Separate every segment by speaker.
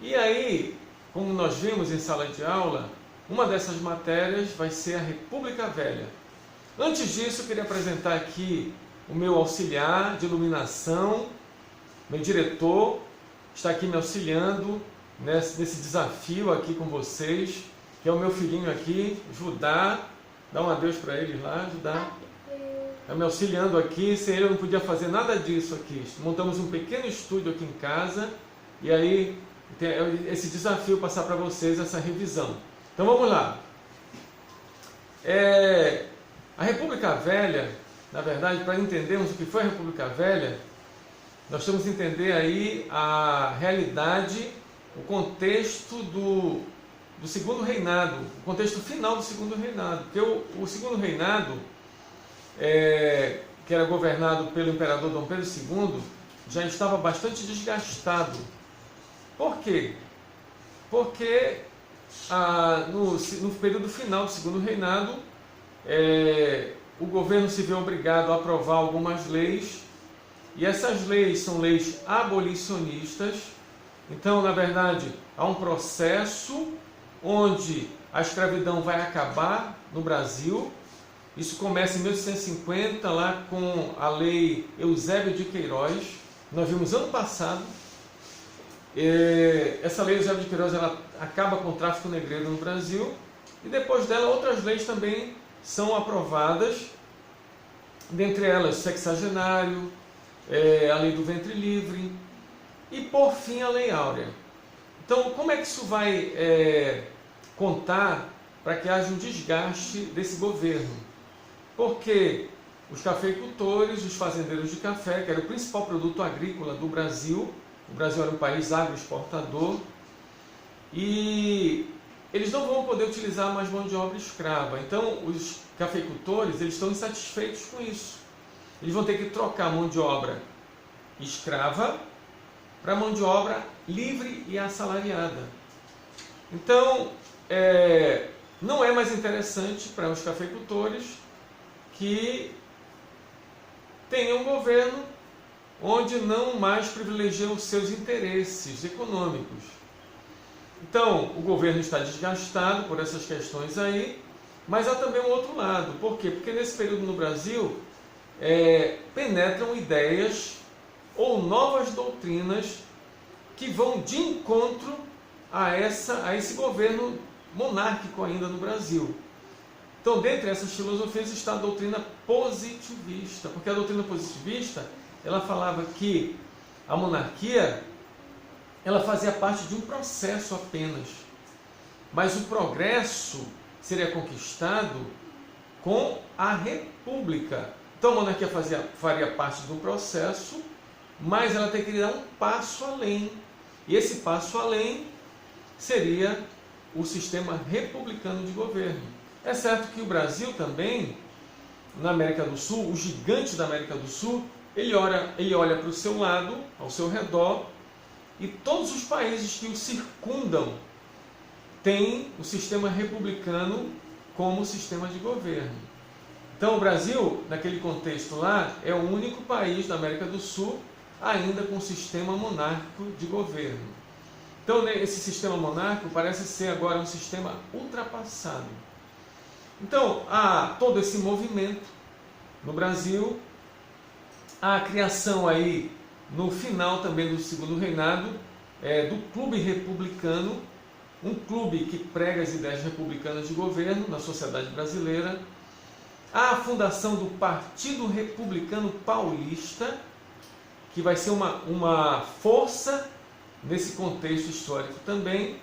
Speaker 1: E aí, como nós vimos em sala de aula, uma dessas matérias vai ser a República Velha. Antes disso, eu queria apresentar aqui o meu auxiliar de iluminação, meu diretor, está aqui me auxiliando nesse desafio aqui com vocês, que é o meu filhinho aqui, Judá. Dá um adeus para ele lá, Judá. Está me auxiliando aqui, sem ele eu não podia fazer nada disso aqui. Montamos um pequeno estúdio aqui em casa, e aí tem esse desafio passar para vocês essa revisão. Então vamos lá. A República Velha, na verdade, para entendermos o que foi a República Velha, nós temos que entender aí a realidade, o contexto do segundo reinado, o contexto final do segundo reinado. Porque o segundo reinado, que era governado pelo imperador Dom Pedro II, já estava bastante desgastado. Por quê? Porque no período final do segundo reinado, o governo se vê obrigado a aprovar algumas leis, e essas leis são leis abolicionistas. Então, na verdade, há um processo onde a escravidão vai acabar no Brasil. Isso começa em 1850, lá com a lei Eusébio de Queiroz. Nós vimos ano passado. Essa lei Eusébio de Queiroz, ela acaba com o tráfico negreiro no Brasil, e depois dela outras leis também são aprovadas, dentre elas sexagenário, a lei do ventre livre e por fim a lei áurea. Então, como é que isso vai contar para que haja um desgaste desse governo? Porque os cafeicultores, os fazendeiros de café, que era o principal produto agrícola do Brasil, o Brasil era um país agroexportador, e eles não vão poder utilizar mais mão de obra escrava. Então, os cafeicultores, eles estão insatisfeitos com isso. Eles vão ter que trocar mão de obra escrava para mão de obra livre e assalariada. Então, não é mais interessante para os cafeicultores que tenham um governo onde não mais privilegiam os seus interesses econômicos. Então, o governo está desgastado por essas questões aí, mas há também um outro lado. Por quê? Porque nesse período no Brasil penetram ideias ou novas doutrinas que vão de encontro a esse governo monárquico ainda no Brasil. Então, dentre essas filosofias está a doutrina positivista, porque a doutrina positivista, ela falava que a monarquia, ela fazia parte de um processo apenas, mas o progresso seria conquistado com a república. Então a monarquia faria parte do processo, mas ela teria que dar um passo além, e esse passo além seria o sistema republicano de governo. É certo que o Brasil também, na América do Sul, o gigante da América do Sul, ele olha para o seu lado, ao seu redor, e todos os países que o circundam têm o sistema republicano como sistema de governo. Então o Brasil, naquele contexto lá, é o único país da América do Sul ainda com sistema monárquico de governo. Então esse sistema monárquico parece ser agora um sistema ultrapassado. Então há todo esse movimento no Brasil, a criação aí no final também do segundo reinado do Clube Republicano, um clube que prega as ideias republicanas de governo na sociedade brasileira. A fundação do Partido Republicano Paulista, que vai ser uma força nesse contexto histórico também.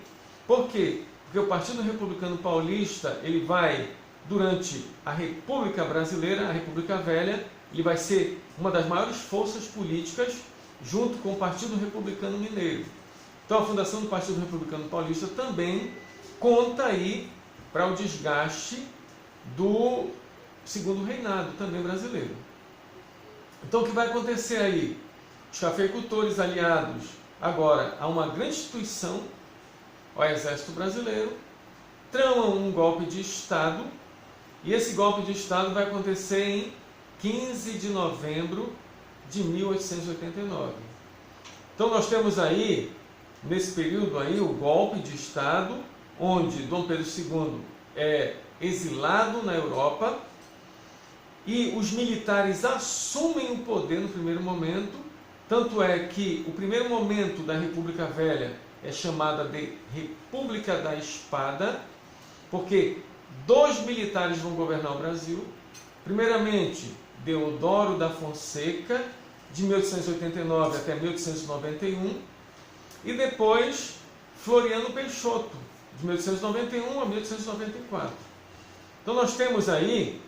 Speaker 1: Por quê? Porque o Partido Republicano Paulista, ele vai, durante a República Brasileira, a República Velha, ele vai ser uma das maiores forças políticas, junto com o Partido Republicano Mineiro. Então a fundação do Partido Republicano Paulista também conta aí para o desgaste do segundo reinado também brasileiro. Então o que vai acontecer aí? Os cafeicultores aliados agora a uma grande instituição, ao Exército Brasileiro, tramam um golpe de Estado, e esse golpe de Estado vai acontecer em 15 de novembro de 1889. Então nós temos aí nesse período aí, o golpe de Estado, onde Dom Pedro II é exilado na Europa e os militares assumem o poder no primeiro momento. Tanto é que o primeiro momento da República Velha é chamada de República da Espada, porque 2 militares vão governar o Brasil. Primeiramente, Deodoro da Fonseca, de 1889 até 1891, e depois Floriano Peixoto, de 1891 a 1894. Então nós temos aí,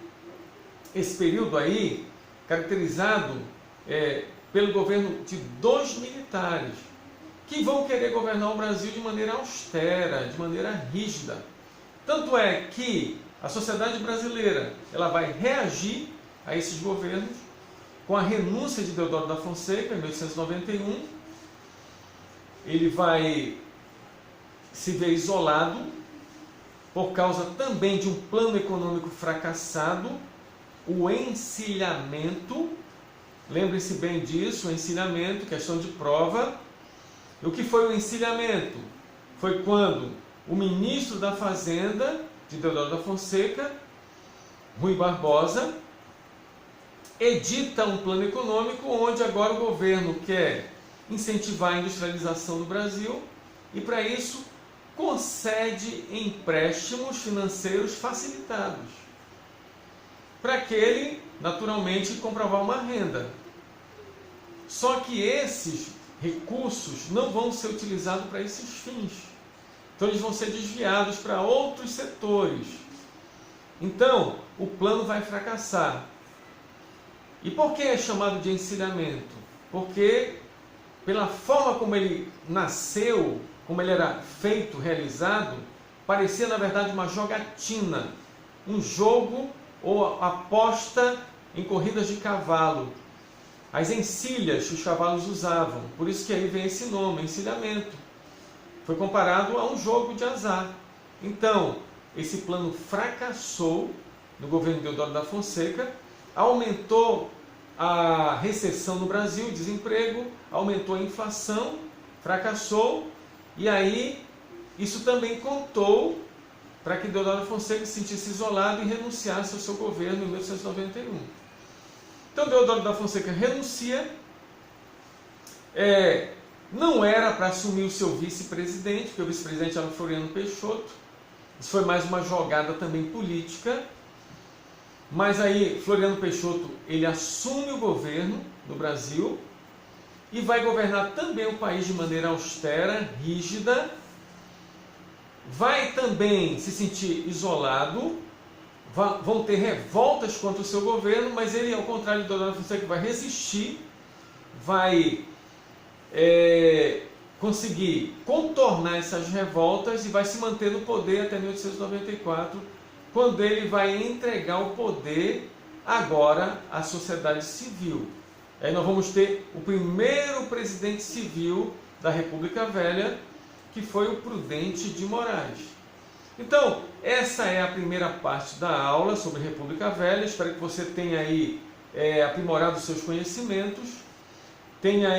Speaker 1: esse período aí, caracterizado pelo governo de 2 militares, que vão querer governar o Brasil de maneira austera, de maneira rígida. Tanto é que a sociedade brasileira ela vai reagir a esses governos com a renúncia de Deodoro da Fonseca, em 1891. Ele vai se ver isolado por causa também de um plano econômico fracassado, o encilhamento. Lembre-se bem disso, o encilhamento, questão de prova. E o que foi o encilhamento? Foi quando o ministro da Fazenda de Deodoro da Fonseca, Rui Barbosa, edita um plano econômico onde agora o governo quer incentivar a industrialização do Brasil e, para isso, concede empréstimos financeiros facilitados para que ele, naturalmente, comprovar uma renda. Só que esses recursos não vão ser utilizados para esses fins. Então, eles vão ser desviados para outros setores. Então, o plano vai fracassar. E por que é chamado de encilhamento? Porque, pela forma como ele nasceu, como ele era feito, realizado, parecia, na verdade, uma jogatina, um jogo ou aposta em corridas de cavalo. As encilhas que os cavalos usavam, por isso que aí vem esse nome, encilhamento. Foi comparado a um jogo de azar. Então, esse plano fracassou no governo de Deodoro da Fonseca, aumentou a recessão no Brasil, desemprego, aumentou a inflação, fracassou, e aí isso também contou para que Deodoro da Fonseca se sentisse isolado e renunciasse ao seu governo em 1891. Então Deodoro da Fonseca renuncia, não era para assumir o seu vice-presidente, porque o vice-presidente era o Floriano Peixoto. Isso foi mais uma jogada também política. Mas aí Floriano Peixoto ele assume o governo do Brasil e vai governar também o país de maneira austera, rígida. Vai também se sentir isolado, vão ter revoltas contra o seu governo, mas ele, ao contrário de Deodoro da Fonseca, vai resistir, vai conseguir contornar essas revoltas e vai se manter no poder até 1894, quando ele vai entregar o poder agora à sociedade civil. Aí nós vamos ter o primeiro presidente civil da República Velha, que foi o Prudente de Moraes. Então, essa é a primeira parte da aula sobre República Velha. Espero que você tenha aí aprimorado os seus conhecimentos, tenha aí